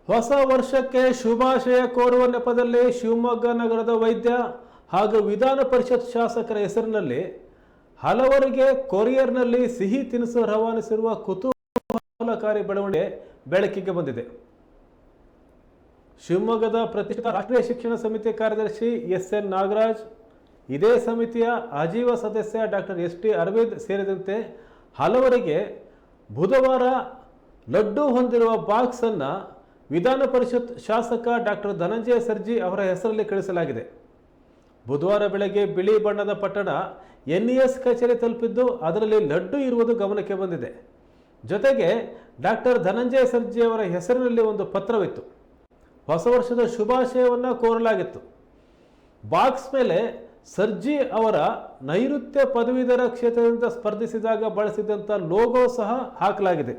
ಹೊಸ ವರ್ಷಕ್ಕೆ ಶುಭಾಶಯ ಕೋರುವ ನೆಪದಲ್ಲಿ ಶಿವಮೊಗ್ಗ ನಗರದ ವೈದ್ಯ ಹಾಗೂ ವಿಧಾನ ಪರಿಷತ್ ಶಾಸಕರ ಹೆಸರಿನಲ್ಲಿ ಹಲವರಿಗೆ ಕೊರಿಯರ್ನಲ್ಲಿ ಸಿಹಿ ತಿನಿಸು ರವಾನಿಸಿರುವ ಕುತೂಹಲಕಾರಿ ಬೆಳವಣಿಗೆ ಬೆಳಕಿಗೆ ಬಂದಿದೆ. ಶಿವಮೊಗ್ಗದ ಪ್ರತಿಷ್ಠಿತ ರಾಷ್ಟ್ರೀಯ ಶಿಕ್ಷಣ ಸಮಿತಿ ಕಾರ್ಯದರ್ಶಿ ಎಸ್.ಎನ್. ನಾಗರಾಜ್, ಇದೇ ಸಮಿತಿಯ ಅಜೀವ ಸದಸ್ಯ ಡಾಕ್ಟರ್ ಎಸ್.ಟಿ. ಅರವಿಂದ್ ಸೇರಿದಂತೆ ಹಲವರಿಗೆ ಬುಧವಾರ ಲಡ್ಡು ಹೊಂದಿರುವ ಬಾಕ್ಸ್ ಅನ್ನು ವಿಧಾನ ಪರಿಷತ್ ಶಾಸಕ ಡಾಕ್ಟರ್ ಧನಂಜಯ ಸರ್ಜಿ ಅವರ ಹೆಸರಲ್ಲಿ ಕಳಿಸಲಾಗಿದೆ. ಬುಧವಾರ ಬೆಳಗ್ಗೆ ಬಿಳಿ ಬಣ್ಣದ ಪಟ್ಟಣ NES ಕಚೇರಿ ತಲುಪಿದ್ದು ಅದರಲ್ಲಿ ಲಡ್ಡು ಇರುವುದು ಗಮನಕ್ಕೆ ಬಂದಿದೆ. ಜೊತೆಗೆ ಡಾಕ್ಟರ್ ಧನಂಜಯ ಸರ್ಜಿ ಅವರ ಹೆಸರಿನಲ್ಲಿ ಒಂದು ಪತ್ರವಿತ್ತು. ಹೊಸ ವರ್ಷದ ಶುಭಾಶಯವನ್ನು ಕೋರಲಾಗಿತ್ತು. ಬಾಕ್ಸ್ ಮೇಲೆ ಸರ್ಜಿ ಅವರ ನೈಋತ್ಯ ಪದವೀಧರ ಕ್ಷೇತ್ರದಿಂದ ಸ್ಪರ್ಧಿಸಿದಾಗ ಬಳಸಿದಂಥ ಲೋಗೋ ಸಹ ಹಾಕಲಾಗಿದೆ.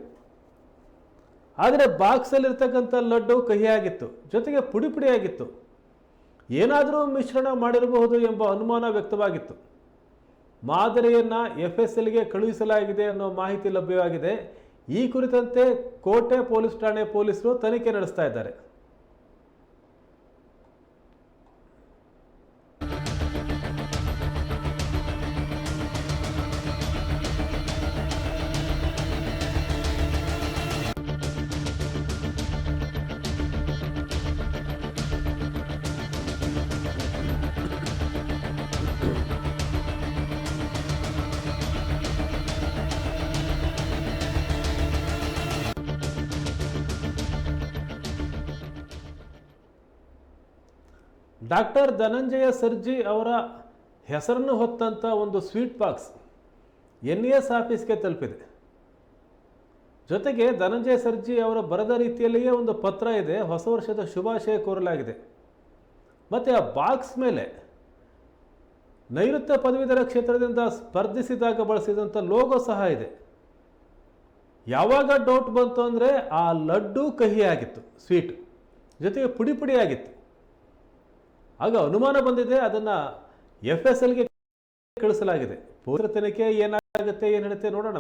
ಆದರೆ ಬಾಕ್ಸಲ್ಲಿರ್ತಕ್ಕಂಥ ಲಡ್ಡು ಕಹಿಯಾಗಿತ್ತು, ಜೊತೆಗೆ ಪುಡಿ ಪುಡಿಯಾಗಿತ್ತು. ಏನಾದರೂ ಮಿಶ್ರಣ ಮಾಡಿರಬಹುದು ಎಂಬ ಅನುಮಾನ ವ್ಯಕ್ತವಾಗಿತ್ತು. ಮಾದರಿಯನ್ನು FSLಗೆ ಕಳುಹಿಸಲಾಗಿದೆ ಅನ್ನೋ ಮಾಹಿತಿ ಲಭ್ಯವಾಗಿದೆ. ಈ ಕುರಿತಂತೆ ಕೋಟೆ ಪೊಲೀಸ್ ಠಾಣೆ ಪೊಲೀಸರು ತನಿಖೆ ನಡೆಸ್ತಾ ಇದ್ದಾರೆ. ಡಾಕ್ಟರ್ ಧನಂಜಯ ಸರ್ಜಿ ಅವರ ಹೆಸರನ್ನು ಹೊತ್ತಂಥ ಒಂದು ಸ್ವೀಟ್ ಬಾಕ್ಸ್ NES ಆಫೀಸ್ಗೆ ತಲುಪಿದೆ. ಜೊತೆಗೆ ಧನಂಜಯ ಸರ್ಜಿ ಅವರ ಬರೆದ ರೀತಿಯಲ್ಲಿಯೇ ಒಂದು ಪತ್ರ ಇದೆ. ಹೊಸ ವರ್ಷದ ಶುಭಾಶಯ ಕೋರಲಾಗಿದೆ. ಮತ್ತು ಆ ಬಾಕ್ಸ್ ಮೇಲೆ ನೈಋತ್ಯ ಪದವೀಧರ ಕ್ಷೇತ್ರದಿಂದ ಸ್ಪರ್ಧಿಸಿದಾಗ ಬಳಸಿದಂಥ ಲೋಗೋ ಸಹ ಇದೆ. ಯಾವಾಗ ಡೌಟ್ ಬಂತು ಅಂದರೆ ಆ ಲಡ್ಡು ಕಹಿಯಾಗಿತ್ತು, ಸ್ವೀಟ್ ಜೊತೆಗೆ ಪುಡಿ ಪುಡಿಯಾಗಿತ್ತು. ಆಗ ಅನುಮಾನ ಬಂದಿದೆ. ಅದನ್ನು FSLಗೆ ಕಳಿಸಲಾಗಿದೆ. ಪೊಲೀಸರ ತನಿಖೆ ಏನಾಗುತ್ತೆ ಏನು ಹೇಳುತ್ತೆ ನೋಡೋಣ.